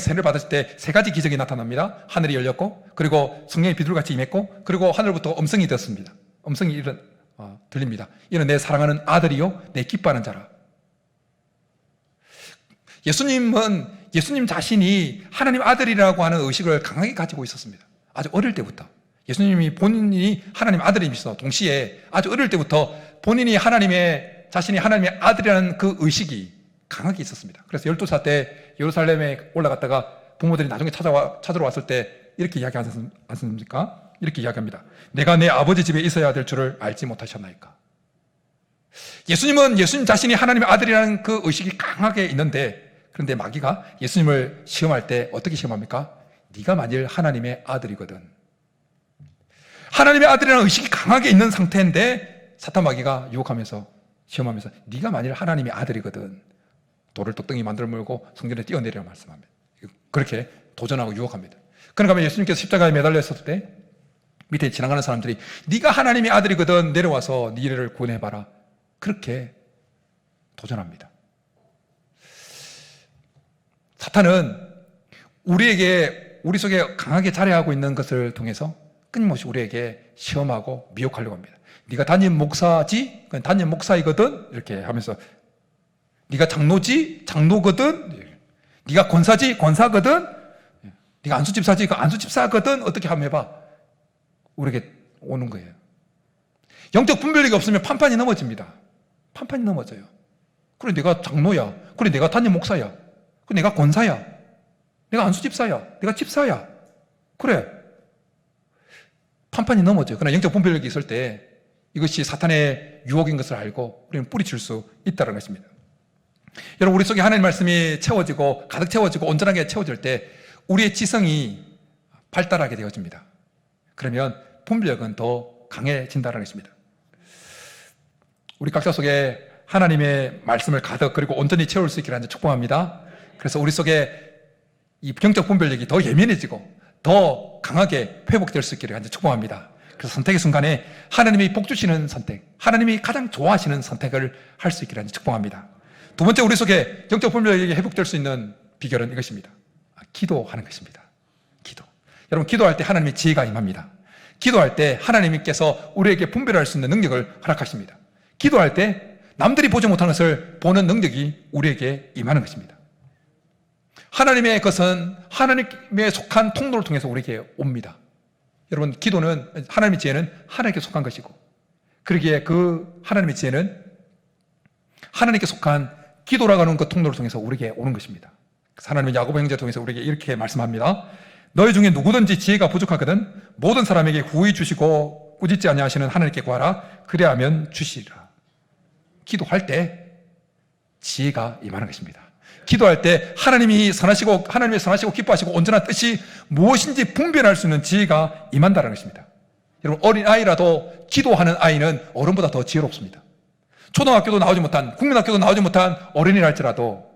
세례를 받았을 때 세 가지 기적이 나타납니다. 하늘이 열렸고, 그리고 성령이 비둘같이 임했고, 그리고 하늘부터 음성이 듣습니다. 음성이 들립니다. 이는 내 사랑하는 아들이요 내 기뻐하는 자라. 예수님 자신이 하나님 아들이라고 하는 의식을 강하게 가지고 있었습니다. 아주 어릴 때부터. 예수님이 본인이 하나님 아들이면서 동시에 아주 어릴 때부터 본인이 자신이 하나님의 아들이라는 그 의식이 강하게 있었습니다. 그래서 12살 때 예루살렘에 올라갔다가 부모들이 나중에 찾으러 왔을 때 이렇게 이야기하지 않습니까? 이렇게 이야기합니다. 내가 내 아버지 집에 있어야 될 줄을 알지 못하셨나이까? 예수님 자신이 하나님의 아들이라는 그 의식이 강하게 있는데, 그런데 마귀가 예수님을 시험할 때 어떻게 시험합니까? 네가 만일 하나님의 아들이거든. 하나님의 아들이라는 의식이 강하게 있는 상태인데 사탄 마귀가 유혹하면서 시험하면서 네가 만일 하나님의 아들이거든 돌을 똑똑히 만들어 물고 성전에 뛰어내리라고 말씀합니다. 그렇게 도전하고 유혹합니다. 그러니까 예수님께서 십자가에 매달려 있었을 때 밑에 지나가는 사람들이 네가 하나님의 아들이거든 내려와서 네 일을 구원해봐라. 그렇게 도전합니다. 사탄은 우리 속에 강하게 자리하고 있는 것을 통해서 끊임없이 우리에게 시험하고 미혹하려고 합니다. 네가 담임 목사지? 담임 목사이거든? 이렇게 하면서 네가 장로지? 장로거든? 네가 권사지? 권사거든? 네가 안수집사지? 안수집사거든? 어떻게 한번 해봐. 우리에게 오는 거예요. 영적 분별력이 없으면 판판이 넘어집니다. 판판이 넘어져요. 그래 내가 장로야. 그래 내가 담임 목사야. 그래 내가 권사야. 내가 안수집사야. 내가 집사야. 그래. 판판이 넘어져요. 그러나 영적 분별력이 있을 때 이것이 사탄의 유혹인 것을 알고 우리는 뿌리칠 수 있다는 것입니다. 여러분, 우리 속에 하나님의 말씀이 채워지고 가득 채워지고 온전하게 채워질 때 우리의 지성이 발달하게 되어집니다. 그러면 분별력은 더 강해진다는 것입니다. 우리 각자 속에 하나님의 말씀을 가득 그리고 온전히 채울 수 있기를 축복합니다. 그래서 우리 속에 이 경적 분별력이 더 예민해지고 더 강하게 회복될 수 있기를 축복합니다. 그래서 선택의 순간에 하나님이 복 주시는 선택, 하나님이 가장 좋아하시는 선택을 할 수 있기를 축복합니다. 두 번째, 우리 속에 경적 분별력이 회복될 수 있는 비결은 이것입니다. 기도하는 것입니다. 기도. 여러분, 기도할 때 하나님의 지혜가 임합니다. 기도할 때 하나님께서 우리에게 분별할 수 있는 능력을 허락하십니다. 기도할 때 남들이 보지 못하는 것을 보는 능력이 우리에게 임하는 것입니다. 하나님의 것은 하나님에 속한 통로를 통해서 우리에게 옵니다. 여러분, 기도는, 하나님의 지혜는 하나님께 속한 것이고, 그러기에 그 하나님의 지혜는 하나님께 속한 기도라고 하는 그 통로를 통해서 우리에게 오는 것입니다. 하나님은 야고보 형제를 통해서 우리에게 이렇게 말씀합니다. 너희 중에 누구든지 지혜가 부족하거든 모든 사람에게 후히 주시고 꾸짖지 아니하시는 하나님께 구하라. 그래야면 주시리라. 기도할 때 지혜가 임하는 것입니다. 기도할 때 하나님의 선하시고 기뻐하시고 온전한 뜻이 무엇인지 분별할 수 있는 지혜가 임한다는 것입니다. 여러분, 어린 아이라도 기도하는 아이는 어른보다 더 지혜롭습니다. 초등학교도 나오지 못한, 국민학교도 나오지 못한 어린이랄지라도,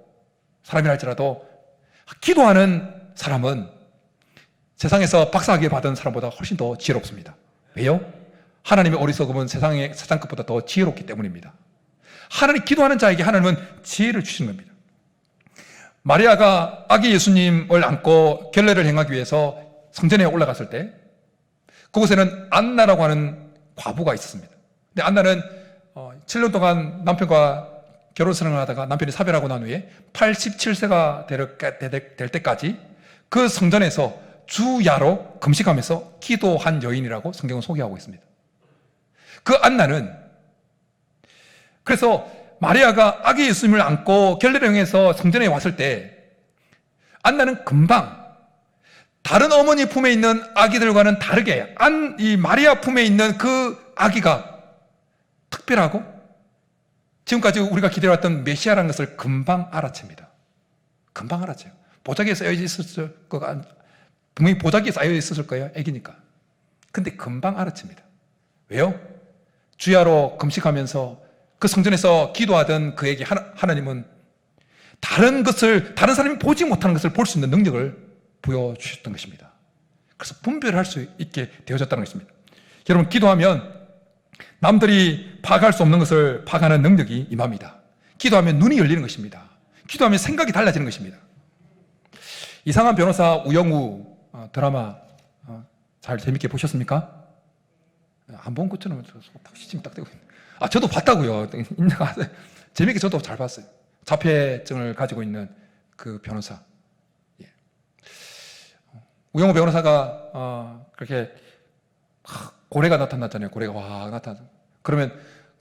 사람이랄지라도 기도하는 사람은 세상에서 박사학위 받은 사람보다 훨씬 더 지혜롭습니다. 왜요? 하나님의 어리석음은 세상 것보다 더 지혜롭기 때문입니다. 하나님, 기도하는 자에게 하나님은 지혜를 주시는 겁니다. 마리아가 아기 예수님을 안고 결례를 행하기 위해서 성전에 올라갔을 때 그곳에는 안나라고 하는 과부가 있었습니다. 근데 안나는 7년 동안 남편과 결혼생활을 하다가 남편이 사별하고 난 후에 87세가 될 때까지 그 성전에서 주야로 금식하면서 기도한 여인이라고 성경은 소개하고 있습니다. 그 안나는, 그래서 마리아가 아기 예수님을 안고 결례를 행해서 성전에 왔을 때 안나는 금방 다른 어머니 품에 있는 아기들과는 다르게 이 마리아 품에 있는 그 아기가 특별하고 지금까지 우리가 기대해왔던 메시아라는 것을 금방 알아챕니다. 금방 알아채요. 보자기에 쌓여 있었을 거가, 분명히 보자기에 쌓여 있었을 거예요. 아기니까. 근데 금방 알아챕니다. 왜요? 주야로 금식하면서 그 성전에서 기도하던 그에게 하나님은 다른 사람이 보지 못하는 것을 볼 수 있는 능력을 보여주셨던 것입니다. 그래서 분별할 수 있게 되어졌다는 것입니다. 여러분, 기도하면 남들이 파악할 수 없는 것을 파악하는 능력이 임합니다. 기도하면 눈이 열리는 것입니다. 기도하면 생각이 달라지는 것입니다. 이상한 변호사 우영우 드라마 잘 재밌게 보셨습니까? 안 본 것처럼 시침이 딱 되고 있는. 저도 봤다고요. 재밌게 저도 잘 봤어요. 자폐증을 가지고 있는 그 변호사. 예. 우영우 변호사가 그렇게 고래가 나타났잖아요. 고래가 확 나타나. 그러면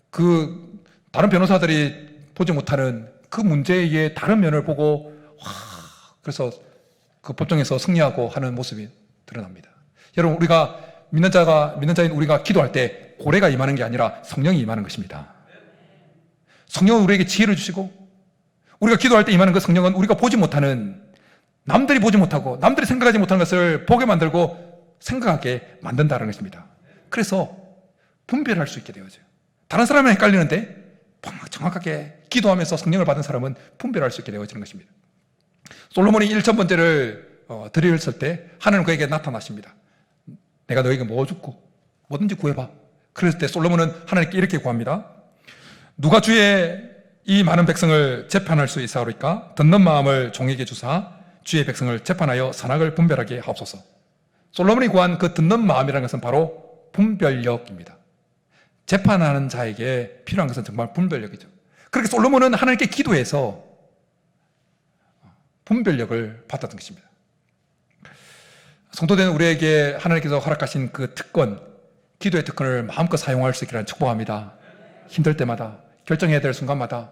그 다른 변호사들이 보지 못하는 그 문제의 다른 면을 보고 그래서 그 법정에서 승리하고 하는 모습이 드러납니다. 여러분, 우리가 믿는 자인 우리가 기도할 때 고래가 임하는 게 아니라 성령이 임하는 것입니다. 성령은 우리에게 지혜를 주시고 우리가 기도할 때 임하는 그 성령은 우리가 보지 못하는, 남들이 보지 못하고 남들이 생각하지 못하는 것을 보게 만들고 생각하게 만든다는 것입니다. 그래서 분별할 수 있게 되어져요. 다른 사람은 헷갈리는데 정확하게 기도하면서 성령을 받은 사람은 분별할 수 있게 되어지는 것입니다. 솔로몬이 1,000번째를 드렸을 때 하나님 그에게 나타나십니다. 내가 너에게 뭐 줬고 뭐든지 구해봐. 그랬을 때 솔로몬은 하나님께 이렇게 구합니다. 누가 주의 이 많은 백성을 재판할 수 있사오리까? 듣는 마음을 종에게 주사 주의 백성을 재판하여 선악을 분별하게 하옵소서. 솔로몬이 구한 그 듣는 마음이라는 것은 바로 분별력입니다. 재판하는 자에게 필요한 것은 정말 분별력이죠. 그렇게 솔로몬은 하나님께 기도해서 분별력을 받았던 것입니다. 성도된 우리에게 하나님께서 허락하신 그 특권, 기도의 특권을 마음껏 사용할 수 있기를 축복합니다. 힘들 때마다, 결정해야 될 순간마다,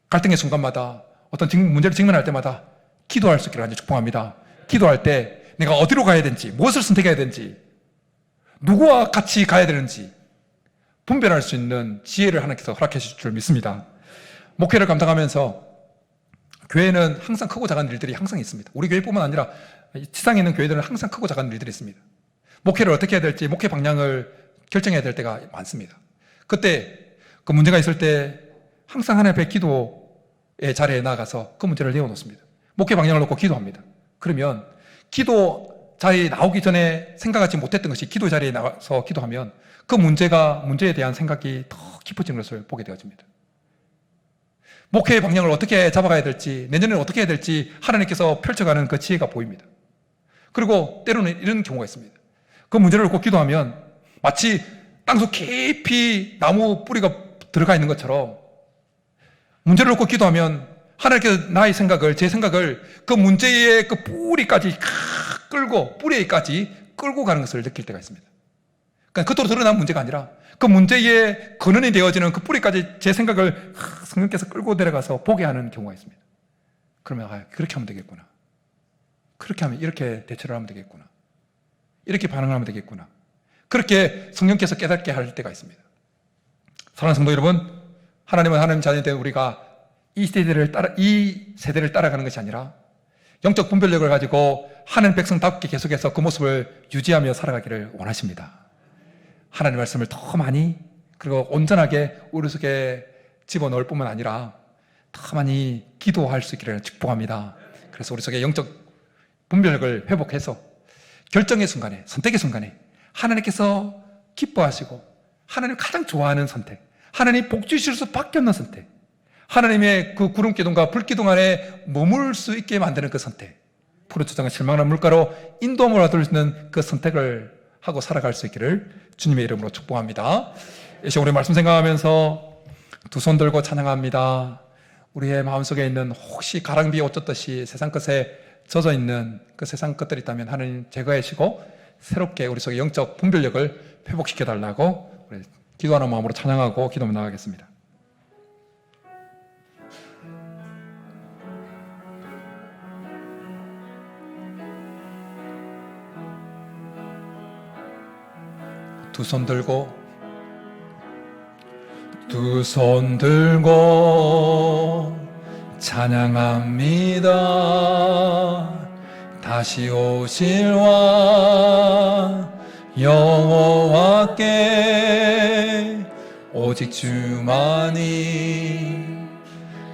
갈등의 순간마다, 어떤 문제를 직면할 때마다 기도할 수 있기를 축복합니다. 기도할 때 내가 어디로 가야 되는지, 무엇을 선택해야 되는지, 누구와 같이 가야 되는지 분별할 수 있는 지혜를 하나님께서 허락해 주실 줄 믿습니다. 목회를 감당하면서 교회는 항상 크고 작은 일들이 항상 있습니다. 우리 교회뿐만 아니라 지상에 있는 교회들은 항상 크고 작은 일들이 있습니다. 목회를 어떻게 해야 될지, 목회 방향을 결정해야 될 때가 많습니다. 그때 그 문제가 있을 때 항상 하나님 앞에 기도의 자리에 나가서 그 문제를 내어놓습니다. 목회 방향을 놓고 기도합니다. 그러면 기도 자리에 나오기 전에 생각하지 못했던 것이 기도 자리에 나와서 기도하면 그 문제에 대한 생각이 더 깊어지는 것을 보게 되어집니다. 목회의 방향을 어떻게 잡아가야 될지, 내년에는 어떻게 해야 될지 하나님께서 펼쳐가는 그 지혜가 보입니다. 그리고 때로는 이런 경우가 있습니다. 그 문제를 놓고 기도하면 마치 땅속 깊이 나무 뿌리가 들어가 있는 것처럼 문제를 놓고 기도하면 하나님께서 나의 생각을, 제 생각을 그 문제의 그 뿌리까지 끌고, 뿌리까지 끌고 가는 것을 느낄 때가 있습니다. 그러니까 겉으로 드러난 문제가 아니라 그 문제의 근원이 되어지는 그 뿌리까지 제 생각을 성령께서 끌고 내려가서 보게 하는 경우가 있습니다. 그러면 그렇게 하면 되겠구나. 그렇게 하면 이렇게 대처를 하면 되겠구나. 이렇게 반응을 하면 되겠구나. 그렇게 성령께서 깨닫게 할 때가 있습니다. 사랑하는 성도 여러분, 하나님은 하나님 자녀된 우리가 이 세대를 따라가는 것이 아니라 영적 분별력을 가지고 하나님 백성답게 계속해서 그 모습을 유지하며 살아가기를 원하십니다. 하나님의 말씀을 더 많이 그리고 온전하게 우리 속에 집어넣을 뿐만 아니라 더 많이 기도할 수 있기를 축복합니다. 그래서 우리 속에 영적 분별력을 회복해서 결정의 순간에, 선택의 순간에 하나님께서 기뻐하시고 하나님 가장 좋아하는 선택, 하나님 복 주실 수밖에 없는 선택, 하나님의 그 구름기둥과 불기둥 안에 머물 수 있게 만드는 그 선택, 푸르초장과 실망한 물가로 인도함을 얻을 수 있는 그 선택을 하고 살아갈 수 있기를 주님의 이름으로 축복합니다. 이 시간 우리 말씀 생각하면서 두 손 들고 찬양합니다. 우리의 마음속에 있는 혹시 가랑비에 옷 젖듯이 세상 것에 젖어 있는 그 세상 것들이 있다면 하나님 제거하시고 새롭게 우리 속에 영적 분별력을 회복시켜 달라고 우리 기도하는 마음으로 찬양하고 기도하며 나가겠습니다. 두 손 들고 찬양합니다. 다시 오실 왕 여호와께 오직 주만이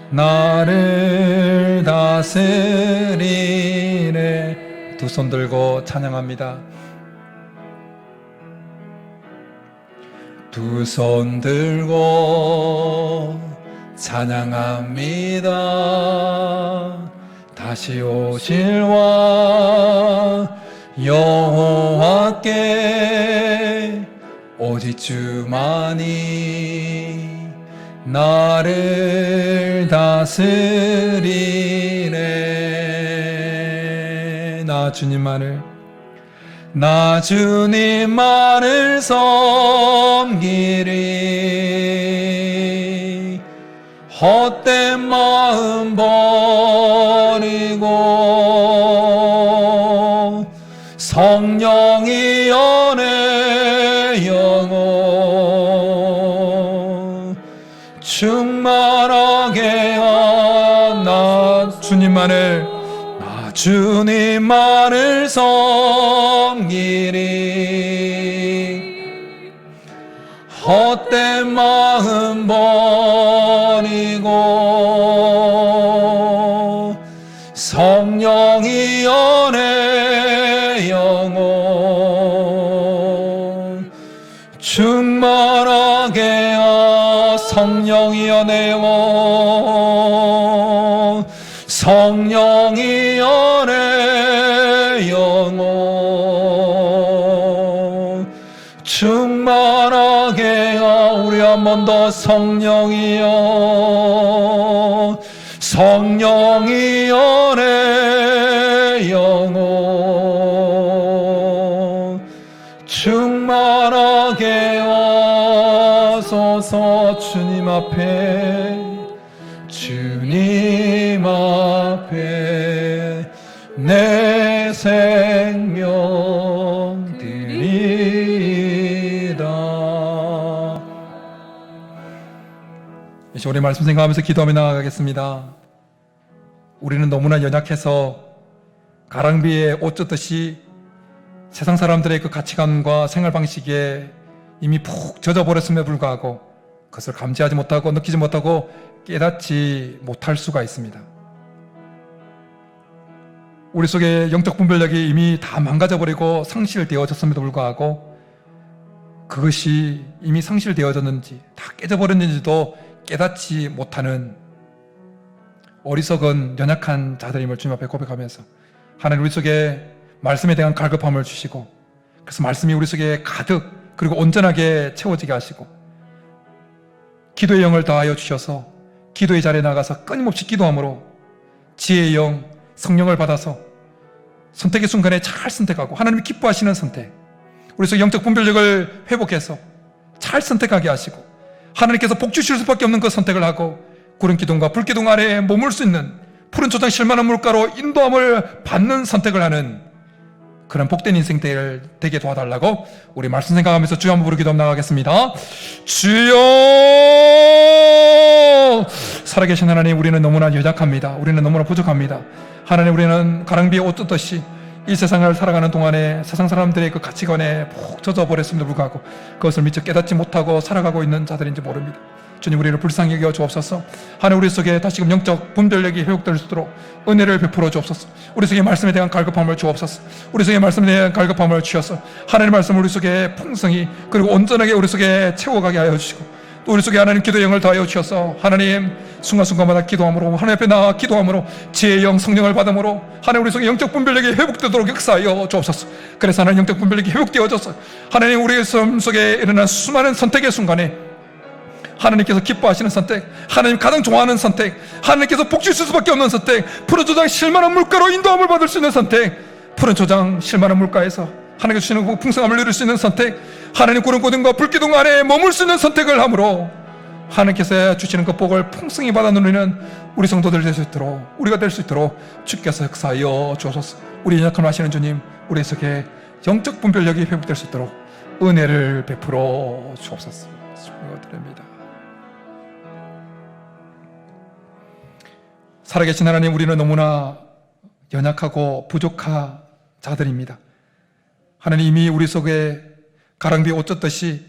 나를 다스리네. 두 손 들고 찬양합니다. 두 손 들고 찬양합니다. 다시 오실 왕 여호와께 오직 주만이 나를 다스리네. 나 주님만을 섬기리. 헛된 마음 버리고 성령이여 내 영혼 충만하게 나 주님만을 섬기리. 헛된 마음 버리고 성령이여 내 영혼 충만하게 성령이여 내 영혼 성령이여 내 영혼 충만하게 우리 한 번 더 성령이여 내 영혼 충만하게 하소서. 주님 앞에 내 생명 드리다. 이제 우리 말씀 생각하면서 기도하며 나아가겠습니다. 우리는 너무나 연약해서 가랑비에 옷 젖듯이 세상 사람들의 그 가치관과 생활 방식에 이미 푹 젖어버렸음에 불구하고 그것을 감지하지 못하고 느끼지 못하고 깨닫지 못할 수가 있습니다. 우리 속에 영적 분별력이 이미 다 망가져버리고 상실되어졌음에도 불구하고 그것이 이미 상실되어졌는지 다 깨져버렸는지도 깨닫지 못하는 어리석은 연약한 자들임을 주님 앞에 고백하면서 하나님 우리 속에 말씀에 대한 갈급함을 주시고 그래서 말씀이 우리 속에 가득 그리고 온전하게 채워지게 하시고 기도의 영을 더하여 주셔서 기도의 자리에 나가서 끊임없이 기도함으로 지혜의 영, 성령을 받아서 선택의 순간에 잘 선택하고 하나님이 기뻐하시는 선택, 우리 속에 영적 분별력을 회복해서 잘 선택하게 하시고 하나님께서 복 주실 수밖에 없는 그 선택을 하고 구름 기둥과 불 기둥 아래에 머물 수 있는 푸른 초장 실만한 물가로 인도함을 받는 선택을 하는 그런 복된 인생 되게 도와달라고 우리 말씀 생각하면서 주여 한번 부르기도 나가겠습니다. 주여! 살아계신 하나님, 우리는 너무나 연약합니다. 우리는 너무나 부족합니다. 하나님, 우리는 가랑비에 옷 뜯듯이 이 세상을 살아가는 동안에 세상 사람들의 그 가치관에 푹 젖어버렸음에도 불구하고 그것을 미처 깨닫지 못하고 살아가고 있는 자들인지 모릅니다. 주님, 우리를 불쌍히 여겨 주옵소서. 하나님, 우리 속에 다시금 영적 분별력이 회복될 수 있도록 은혜를 베풀어 주옵소서. 우리 속에 말씀에 대한 갈급함을 주옵소서. 우리 속에 말씀에 대한 갈급함을 주셔서 하나님의 말씀을 우리 속에 풍성히 그리고 온전하게 우리 속에 채워가게 하여 주시고 또 우리 속에 하나님 기도의 영을 더하여 주셔서 하나님 순간순간마다 기도함으로 하나님 앞에 나아 기도함으로 지혜의 영 성령을 받음으로 하나님 우리 속에 영적 분별력이 회복되도록 역사하여 주옵소서. 그래서 하나님 영적 분별력이 회복되어져서 하나님 우리의 삶 속에 일어난 수많은 선택의 순간에 하나님께서 기뻐하시는 선택, 하나님 가장 좋아하는 선택, 하나님께서 복 주실 수밖에 없는 선택, 푸른 초장 실만한 물가로 인도함을 받을 수 있는 선택, 푸른 초장 실만한 물가에서 하나님께서 주시는 풍성함을 누릴 수 있는 선택, 하나님 구름 기둥과 불 기둥 아래에 머물 수 있는 선택을 함으로 하나님께서 주시는 그 복을 풍성히 받아 누리는 우리 성도들 될 수 있도록, 우리가 될 수 있도록 주께서 역사하여 주옵소서. 우리 연약함을 아시는 주님, 우리 속에 영적 분별력이 회복될 수 있도록 은혜를 베풀어 주옵소서. 축복드립니다. 살아계신 하나님, 우리는 너무나 연약하고 부족한 자들입니다. 하나님, 이미 우리 속에 가랑비에 옷 젖듯이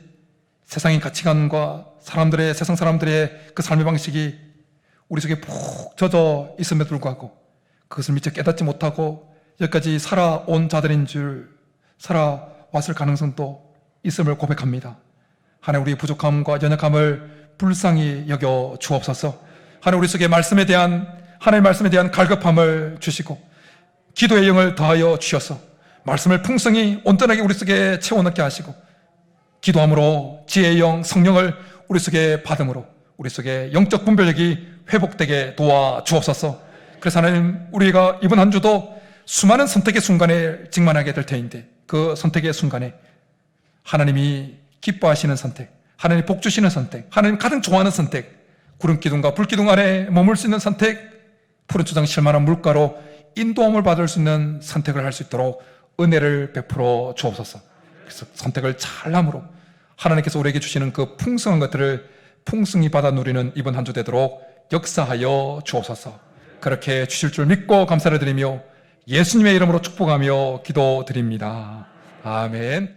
세상의 가치관과 세상 사람들의 그 삶의 방식이 우리 속에 푹 젖어 있음에도 불구하고 그것을 미처 깨닫지 못하고 여기까지 살아온 자들인 줄 살아왔을 가능성도 있음을 고백합니다. 하나님, 우리의 부족함과 연약함을 불쌍히 여겨 주옵소서. 하나님, 우리 속에 하나님의 말씀에 대한 갈급함을 주시고 기도의 영을 더하여 주셔서 말씀을 풍성히 온전하게 우리 속에 채워넣게 하시고 기도함으로 지혜의 영 성령을 우리 속에 받음으로 우리 속에 영적 분별력이 회복되게 도와주옵소서. 그래서 하나님, 우리가 이번 한 주도 수많은 선택의 순간에 직면하게 될 테인데 그 선택의 순간에 하나님이 기뻐하시는 선택, 하나님 복 주시는 선택, 하나님 가장 좋아하는 선택, 구름 기둥과 불 기둥 아래 머물 수 있는 선택, 푸른 초장 실만한 물가로 인도함을 받을 수 있는 선택을 할 수 있도록 은혜를 베풀어 주옵소서. 그래서 선택을 잘함으로 하나님께서 우리에게 주시는 그 풍성한 것들을 풍성히 받아 누리는 이번 한 주 되도록 역사하여 주옵소서. 그렇게 주실 줄 믿고 감사를 드리며 예수님의 이름으로 축복하며 기도드립니다. 아멘.